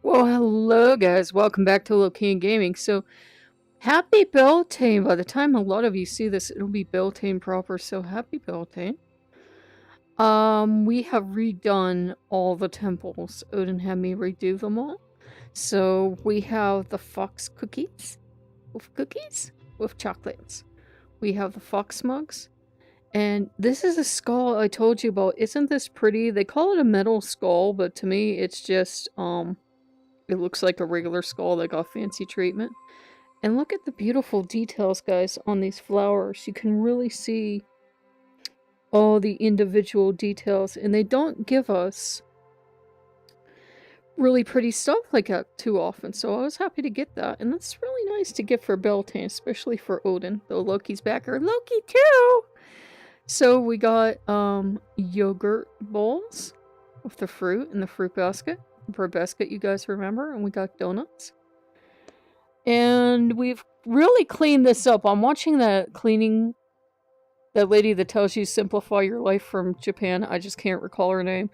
Well, hello guys, welcome back to Lokean Gaming. So, happy Beltane! By the time a lot of you see this, it'll be Beltane proper, so happy Beltane. We have redone all the temples. Odin had me redo them all. So, we have the fox cookies? With chocolates. We have the fox mugs. And this is a skull I told you about. Isn't this pretty? They call it a metal skull, but to me it's just, it looks like a regular skull that got fancy treatment. And look at the beautiful details, guys, on these flowers. You can really see all the individual details, and they don't give us really pretty stuff like that too often, so I was happy to get that. And that's really nice to get for Beltane, especially for Odin, though Loki's backer. Loki too! So we got yogurt bowls with the fruit in the fruit basket. Bread basket, you guys remember, and we got donuts. And we've really cleaned this up. I'm watching that lady that tells you simplify your life from Japan. I just can't recall her name.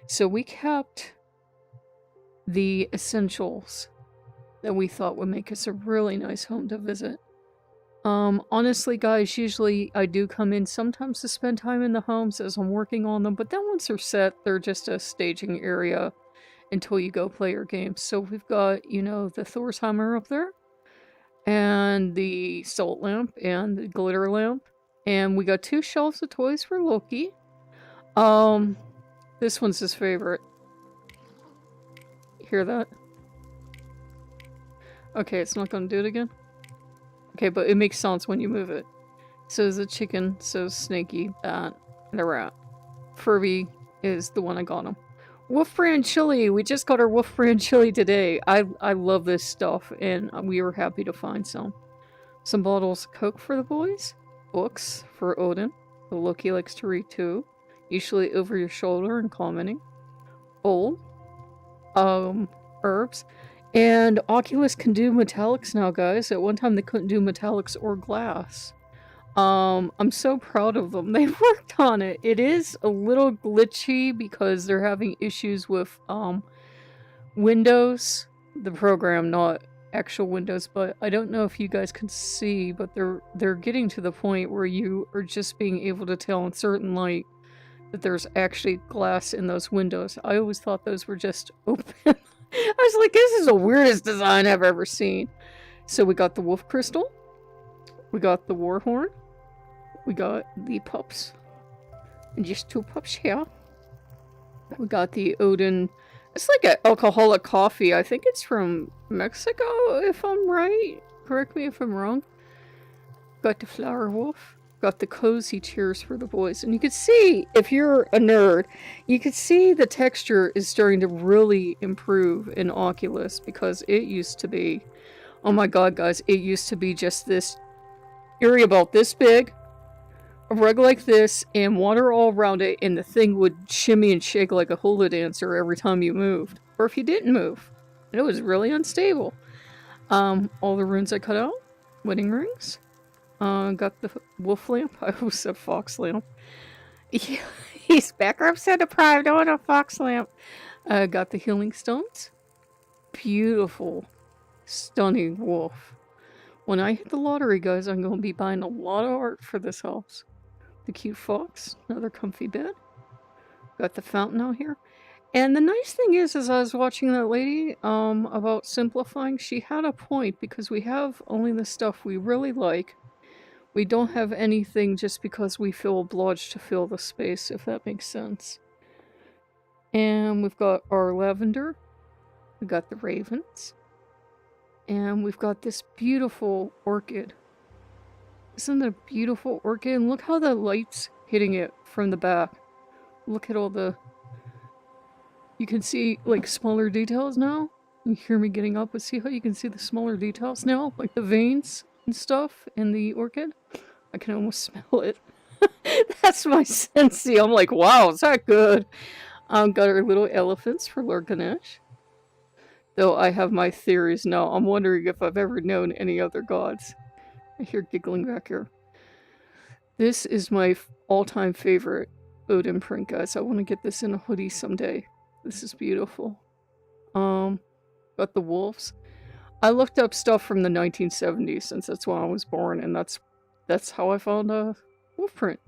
So we kept the essentials that we thought would make us a really nice home to visit. Honestly, guys, usually I do come in sometimes to spend time in the homes as I'm working on them, but then once they're set, they're just a staging area until you go play your games. So we've got, you know, the Thor's hammer up there, and the salt lamp, and the glitter lamp, and we got 2 shelves of toys for Loki. This one's his favorite. Hear that? Okay, it's not gonna do it again. Okay, but it makes sounds when you move it. So is a chicken, so Snaky, bat, and a rat. Furby is the one I got him. Wolf brand chili! We just got our Wolf brand chili today. I love this stuff, and we were happy to find some. Some bottles of Coke for the boys. Books for Odin. The Loki likes to read too. Usually over your shoulder and commenting. Bowl. Herbs. And Oculus can do metallics now, guys. At one time they couldn't do metallics or glass. I'm so proud of them. They worked on it. It is a little glitchy because they're having issues with Windows, the program, not actual Windows, but I don't know if you guys can see, but they're getting to the point where you are just being able to tell in certain light that there's actually glass in those windows. I always thought those were just open. I was like, this is the weirdest design I've ever seen. So we got the wolf crystal. We got the war horn. We got the pups. And just 2 pups here. We got the Odin. It's like an alcoholic coffee. I think it's from Mexico, if I'm right. Correct me if I'm wrong. Got the flower wolf. Got the cozy chairs for the boys. And you can see, if you're a nerd, you can see the texture is starting to really improve in Oculus, because it used to be, oh my god guys, it used to be just this area about this big, a rug like this, and water all around it, and the thing would shimmy and shake like a hula dancer every time you moved. Or if you didn't move. And it was really unstable. All the runes I cut out. Wedding rings. Got the wolf lamp. I always said fox lamp. He's back said deprived. I want a fox lamp. Got the healing stones. Beautiful, stunning wolf. When I hit the lottery, guys, I'm going to be buying a lot of art for this house. The cute fox. Another comfy bed. Got the fountain out here. And the nice thing is, as I was watching that lady about simplifying, she had a point, because we have only the stuff we really like. We don't have anything just because we feel obliged to fill the space, if that makes sense. And we've got our lavender. We got the ravens. And we've got this beautiful orchid. Isn't it a beautiful orchid? And look how the light's hitting it from the back. Look at all the... You can see, like, smaller details now. You hear me getting up, but see how you can see the smaller details now? Like the veins and stuff in the orchid. I can almost smell it. That's my sensei. I'm like, wow, is that good? Got our little elephants for Lord Ganesh. Though I have my theories now. I'm wondering if I've ever known any other gods. I hear giggling back here. This is my all-time favorite Odin print, guys. I want to get this in a hoodie someday. This is beautiful. Got the wolves. I looked up stuff from the 1970s since that's when I was born, and that's how I found a wolf print.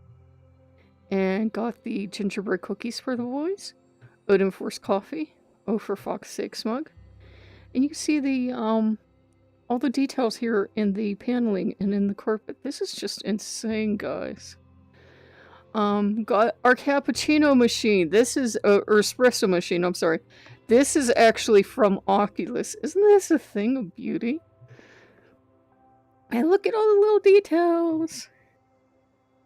And got the gingerbread cookies for the boys. Odin Force coffee. O for Fox Sake mug. And you can see the all the details here in the paneling and in the carpet. This is just insane, guys. Got our cappuccino machine. This is or espresso machine, I'm sorry. This is actually from Oculus. Isn't this a thing of beauty? And look at all the little details.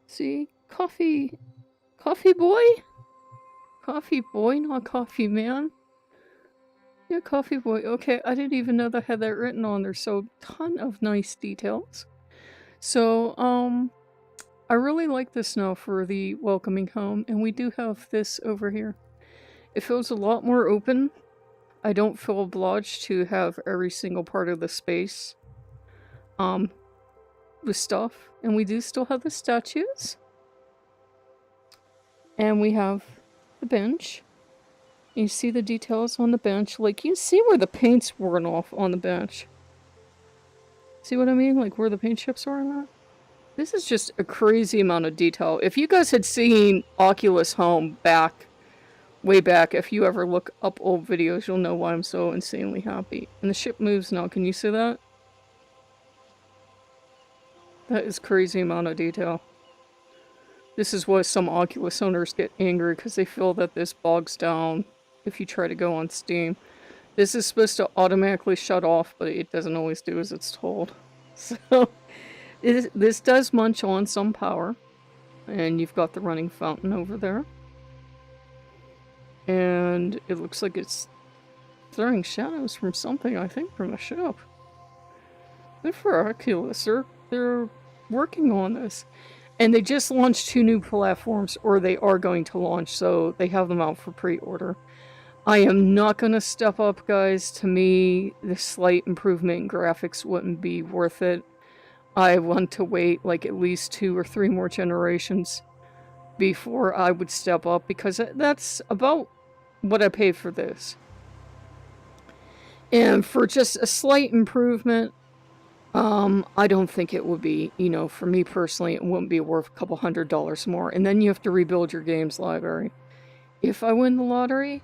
See? Coffee. Coffee boy? Coffee boy, not coffee man. Yeah, coffee boy. Okay, I didn't even know they had that written on there. So, ton of nice details. So, I really like this now for the welcoming home. And we do have this over here. It feels a lot more open. I don't feel obliged to have every single part of the space with stuff. And we do still have the statues. And we have the bench. You see the details on the bench. Like, you see where the paint's worn off on the bench. See what I mean? Like, where the paint chips are on that? This is just a crazy amount of detail. If you guys had seen Oculus Home way back, if you ever look up old videos, you'll know why I'm so insanely happy. And the ship moves now. Can you see that? That is crazy amount of detail. This is why some Oculus owners get angry, because they feel that this bogs down if you try to go on Steam. This is supposed to automatically shut off, but it doesn't always do as it's told. So, this does munch on some power. And you've got the running fountain over there. And it looks like it's throwing shadows from something, I think, from a ship. Good for Oculus. They're working on this. And they just launched 2 new platforms, or they are going to launch, so they have them out for pre-order. I am not going to step up, guys. To me, the slight improvement in graphics wouldn't be worth it. I want to wait like at least 2 or 3 more generations before I would step up, because that's about what I paid for this. And for just a slight improvement, I don't think it would be, you know, for me personally, it wouldn't be worth a couple $100 more. And then you have to rebuild your games library. If I win the lottery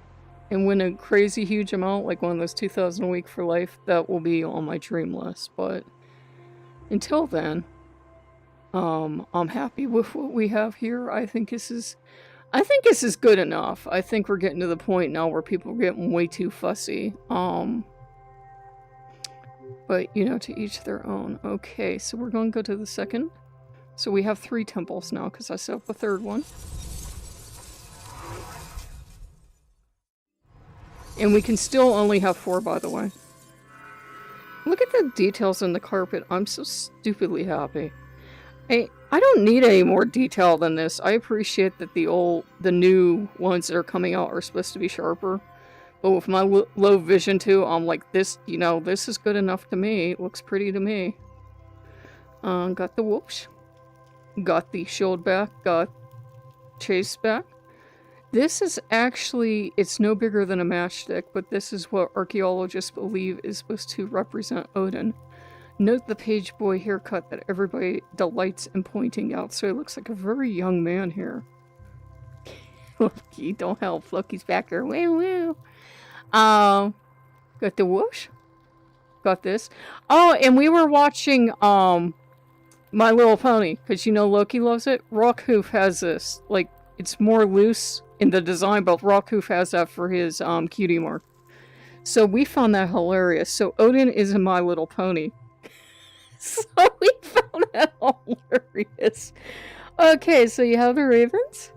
and win a crazy huge amount, like one of those 2,000 a week for life, that will be on my dream list. But until then, I'm happy with what we have here. I think this is good enough. I think we're getting to the point now where people are getting way too fussy. But, you know, to each their own. Okay, so we're going to go to the second. So we have 3 temples now, because I set up a 3rd one. And we can still only have 4, by the way. Look at the details in the carpet. I'm so stupidly happy. I don't need any more detail than this. I appreciate that the new ones that are coming out are supposed to be sharper. But with my low vision too, I'm like, this, you know, this is good enough to me. It looks pretty to me. Got the whoops. Got the shield back. Got chase back. This is actually, it's no bigger than a matchstick, but this is what archaeologists believe is supposed to represent Odin. Note the page boy haircut that everybody delights in pointing out, so he looks like a very young man here. Loki, don't help. Loki's back here. Woo woo. Got the whoosh. Got this. Oh, and we were watching My Little Pony, because you know Loki loves it. Rockhoof has this. Like, it's more loose in the design, but Rockhoof has that for his cutie mark. So we found that hilarious. So Odin is in My Little Pony. So we found that hilarious. Okay, so you have the ravens.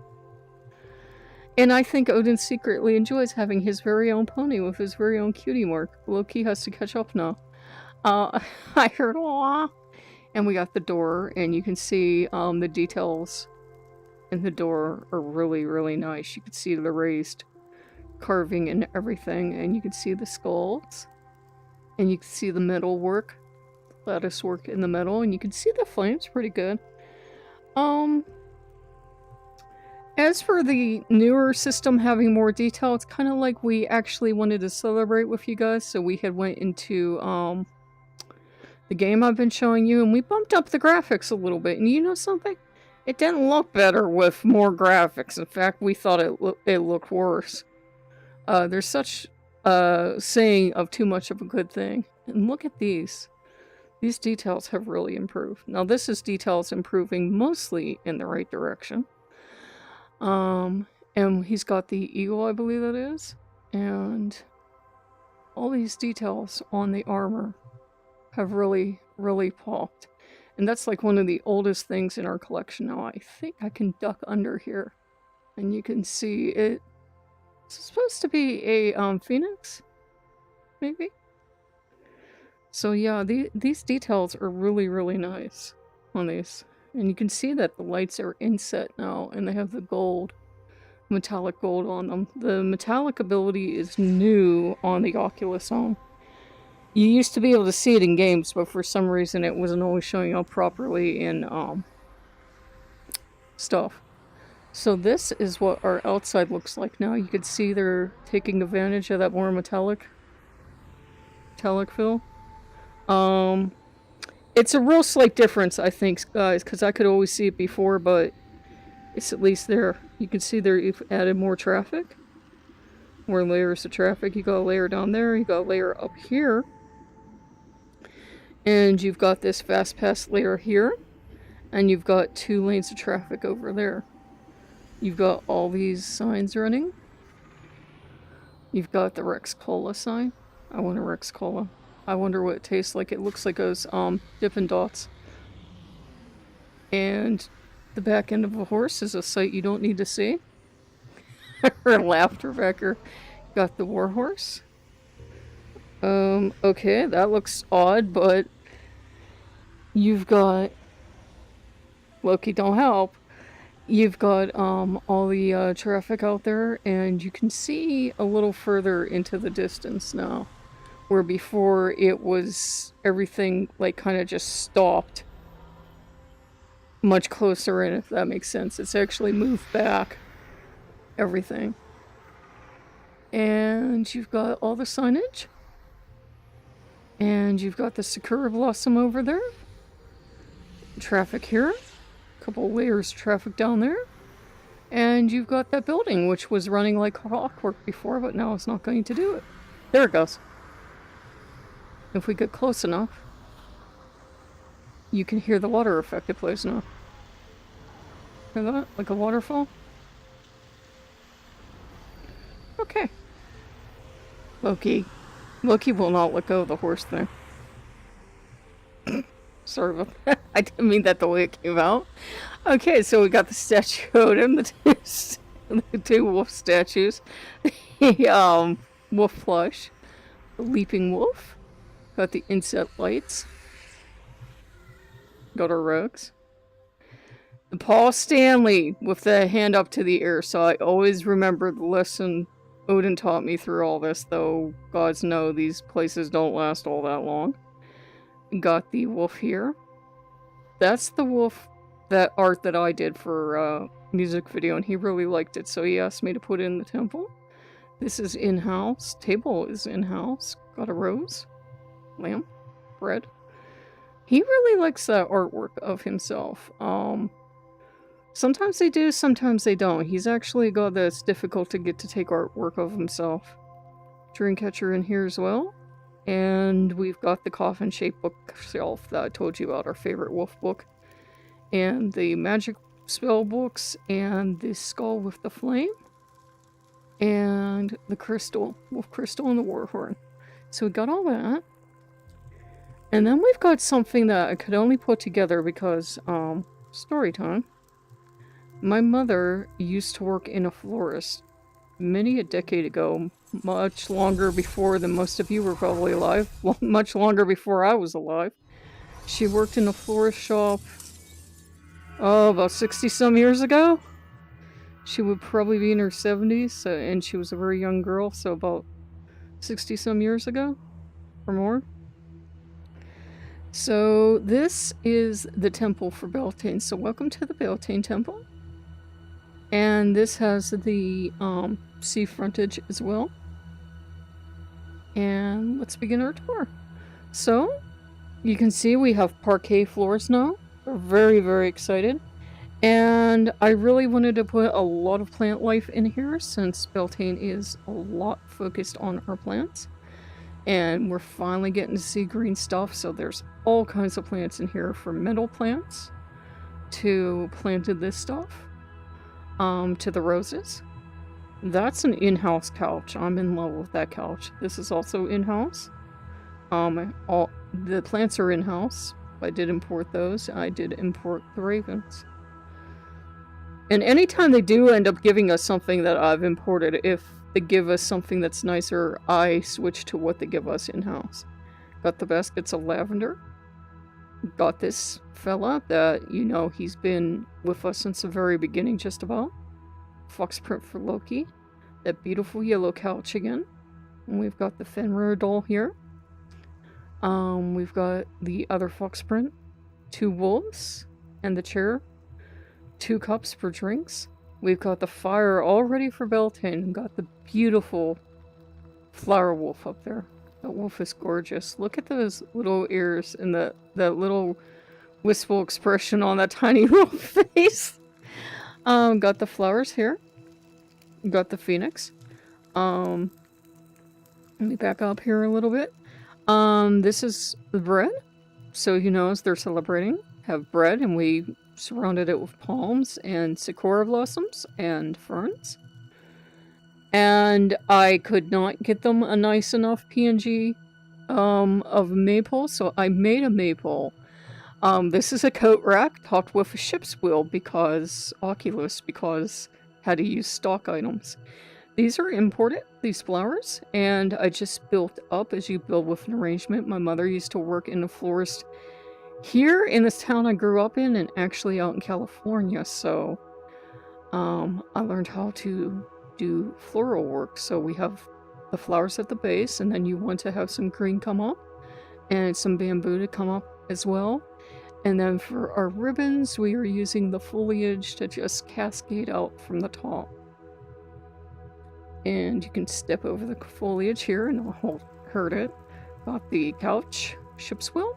And I think Odin secretly enjoys having his very own pony with his very own cutie mark. Loki has to catch up now. I heard aw. And we got the door, and you can see the details in the door are really, really nice. You can see the raised carving and everything, and you can see the skulls. And you can see the metal work, lattice work in the metal, and you can see the flames pretty good. As for the newer system having more detail, it's kind of like we actually wanted to celebrate with you guys, so we had went into the game I've been showing you, and we bumped up the graphics a little bit. And you know something? It didn't look better with more graphics. In fact, we thought it looked worse. There's such a saying of too much of a good thing. And look at these. These details have really improved. Now this is details improving mostly in the right direction. And he's got the eagle, I believe that is. And all these details on the armor have really, really popped. And that's like one of the oldest things in our collection now. I think I can duck under here. And you can see it. It's supposed to be a phoenix? Maybe? So yeah, these details are really, really nice on these. And you can see that the lights are inset now, and they have the gold, metallic gold on them. The metallic ability is new on the Oculus Home. You used to be able to see it in games, but for some reason it wasn't always showing up properly in stuff. So this is what our outside looks like now. You can see they're taking advantage of that more metallic feel. It's a real slight difference, I think, guys, because I could always see it before, but it's at least there. You can see there you've added more traffic. More layers of traffic. You got a layer down there, you got a layer up here. And you've got this fast pass layer here. And you've got 2 lanes of traffic over there. You've got all these signs running. You've got the Rex Cola sign. I want a Rex Cola. I wonder what it tastes like. It looks like those Dippin' Dots. And the back end of a horse is a sight you don't need to see. Her laughter back here. Got the war horse. Okay, that looks odd, but you've got Loki don't help. You've got all the traffic out there, and you can see a little further into the distance now. Where before it was everything like kind of just stopped much closer in, if that makes sense. It's actually moved back everything. And you've got all the signage. And you've got the Sakura Blossom over there. Traffic here. A couple layers of traffic down there. And you've got that building, which was running like clockwork before, but now it's not going to do it. There it goes. If we get close enough, you can hear the water effect it plays now. Hear that? Like a waterfall? Okay. Loki will not let go of the horse thing. Sorry about that. I didn't mean that the way it came out. Okay, so we got the statue and the 2 wolf statues. The wolf plush. The leaping wolf. Got the inset lights. Got our rugs. The Paul Stanley with the hand up to the air, so I always remember the lesson Odin taught me through all this, though gods know these places don't last all that long. Got the wolf here. That's the wolf, that art that I did for a music video, and he really liked it, so he asked me to put it in the temple. This is in-house. Table is in-house. Got a rose. Lamp, bread. He really likes that artwork of himself. Sometimes they do, sometimes they don't. He's actually got this difficult to get to take artwork of himself. Dreamcatcher in here as well. And we've got the coffin-shaped bookshelf that I told you about, our favorite wolf book. And the magic spell books, and the skull with the flame. And the crystal, wolf crystal and the war horn. So we got all that. And then we've got something that I could only put together because, story time. My mother used to work in a florist many a decade ago, much longer before than most of you were probably alive, well, much longer before I was alive. She worked in a florist shop, about 60-some years ago. She would probably be in her 70s, and she was a very young girl, so about 60-some years ago, or more. So this is the temple for Beltane. So welcome to the Beltane temple. And this has the sea frontage as well. And let's begin our tour. So, you can see we have parquet floors now. We're very, very excited. And I really wanted to put a lot of plant life in here since Beltane is a lot focused on our plants. And we're finally getting to see green stuff, so there's all kinds of plants in here, from metal plants to planted this stuff, to the roses. That's an in-house couch. I'm in love with that couch. This is also in-house. All the plants are in-house. I did import those. I did import the ravens. And anytime they do end up giving us something that I've imported, if they give us something that's nicer, I switch to what they give us in-house. Got the baskets of lavender. Got this fella that, you know, he's been with us since the very beginning, just about. Fox print for Loki. That beautiful yellow couch again. And we've got the Fenrir doll here. We've got the other fox print. 2 wolves. And the chair. 2 cups for drinks. We've got the fire all ready for Beltane. We've got the beautiful flower wolf up there. That wolf is gorgeous. Look at those little ears and that little wistful expression on that tiny little face. Got the flowers here. Got the phoenix. Let me back up here a little bit. This is the bread. So, you know, as they're celebrating, have bread, and we surrounded it with palms and sakura blossoms and ferns. And I could not get them a nice enough PNG of maple, so I made a maple. This is a coat rack topped with a ship's wheel because had to use stock items. These are imported, these flowers, and I just built up as you build with an arrangement. My mother used to work in a florist here in this town I grew up in, and actually out in California, so I learned how to do floral work. So we have the flowers at the base, and then you want to have some green come up and some bamboo to come up as well. And then for our ribbons, we are using the foliage to just cascade out from the top. And you can step over the foliage here and I'll hurt it. Got the couch ship's wheel.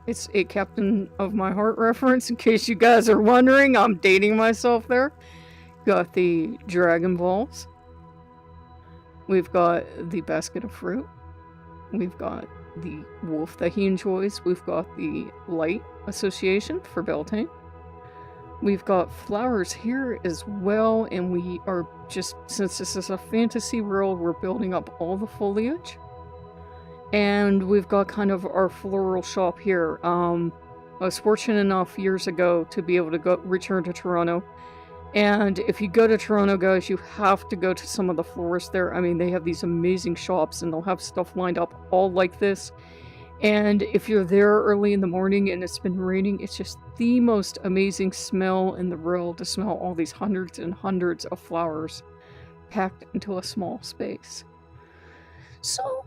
It's a Captain of My Heart reference, in case you guys are wondering. I'm dating myself there. Got the dragon balls. We've got the basket of fruit. We've got the wolf that he enjoys. We've got the light association for Beltane. We've got flowers here as well, and we are just, since this is a fantasy world, we're building up all the foliage. And we've got kind of our floral shop here. I was fortunate enough years ago to be able to return to Toronto. And if you go to Toronto, guys, you have to go to some of the florists there. I mean, they have these amazing shops, and they'll have stuff lined up all like this. And if you're there early in the morning and it's been raining, it's just the most amazing smell in the world to smell all these hundreds and hundreds of flowers packed into a small space. So,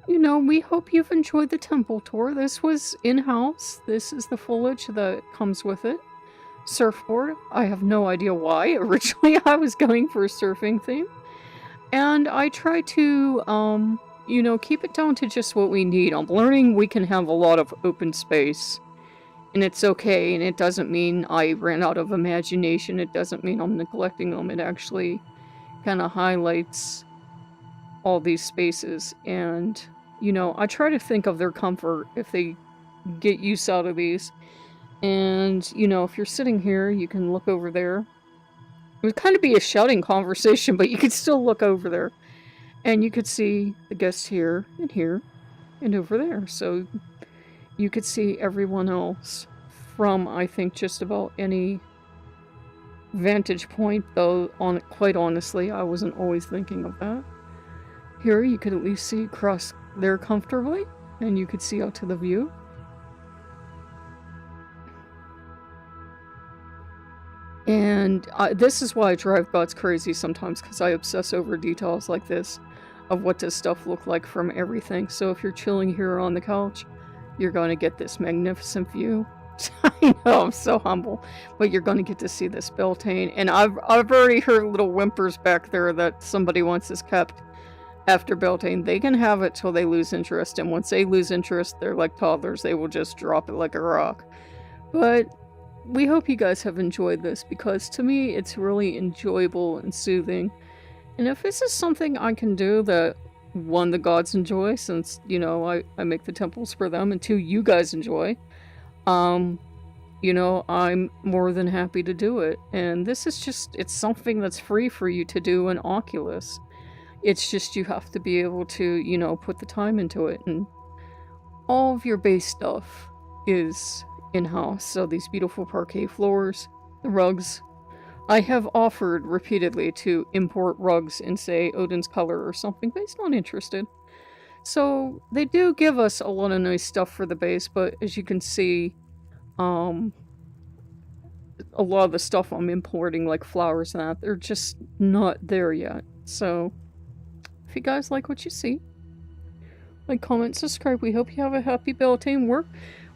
you know, we hope you've enjoyed the temple tour. This was in-house. This is the foliage that comes with it. Surfboard. I have no idea why. Originally, I was going for a surfing theme. And I try to, you know, keep it down to just what we need. I'm learning we can have a lot of open space. And it's okay. And it doesn't mean I ran out of imagination. It doesn't mean I'm neglecting them. It actually kind of highlights all these spaces. And, you know, I try to think of their comfort if they get use out of these. And, you know, if you're sitting here, you can look over there. It would kind of be a shouting conversation, but you could still look over there. And you could see the guests here, and over there. So you could see everyone else from, I think, just about any vantage point, though, quite honestly, I wasn't always thinking of that. Here, you could at least see across there comfortably, and you could see out to the view. And this is why I drive God's crazy sometimes, because I obsess over details like this of what does stuff look like from everything. So if you're chilling here on the couch, you're going to get this magnificent view I know, I'm so humble. But you're gonna get to see this Beltane. And I've already heard little whimpers back there that somebody wants this kept after Beltane. They can have it till they lose interest, and once they lose interest, they're like toddlers. They will just drop it like a rock. But we hope you guys have enjoyed this, because to me, it's really enjoyable and soothing. And if this is something I can do that, one, the gods enjoy, since, you know, I make the temples for them, and two, you guys enjoy, you know, I'm more than happy to do it. And this is just, it's something that's free for you to do in Oculus. It's just you have to be able to, you know, put the time into it. And all of your base stuff is in-house. So these beautiful parquet floors, the rugs. I have offered repeatedly to import rugs in, say, Odin's Color or something, but he's not interested. So they do give us a lot of nice stuff for the base, but as you can see, a lot of the stuff I'm importing, like flowers and that, they're just not there yet. So if you guys like what you see, like, comment, subscribe. We hope you have a happy Beltane.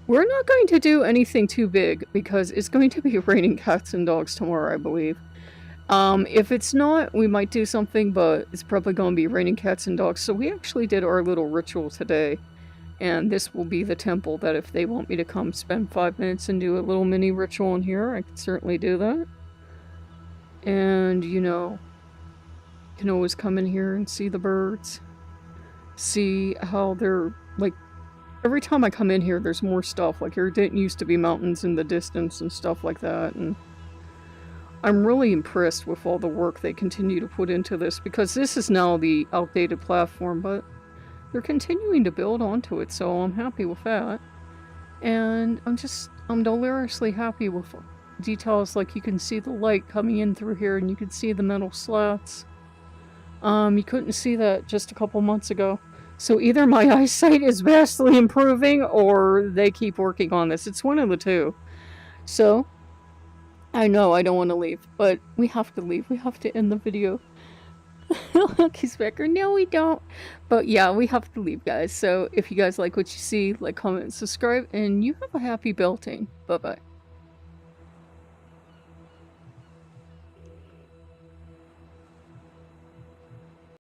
We're not going to do anything too big because it's going to be raining cats and dogs tomorrow, I believe. If it's not, we might do something, but it's probably going to be raining cats and dogs. So we actually did our little ritual today, and this will be the temple that if they want me to come spend 5 minutes and do a little mini ritual in here, I can certainly do that. And, you know, you can always come in here and see the birds. See how they're, like, every time I come in here, there's more stuff. Like, there didn't used to be mountains in the distance and stuff like that, and I'm really impressed with all the work they continue to put into this, because this is now the outdated platform, but they're continuing to build onto it, so I'm happy with that. And I'm deliriously happy with details, like you can see the light coming in through here, and you can see the metal slats. You couldn't see that just a couple months ago. So either my eyesight is vastly improving, or they keep working on this. It's one of the two. So, I know I don't want to leave, but we have to leave. We have to end the video. Lucky's Becker. No, we don't. But yeah, we have to leave, guys. So if you guys like what you see, like, comment, and subscribe, and you have a happy Beltane. Bye-bye.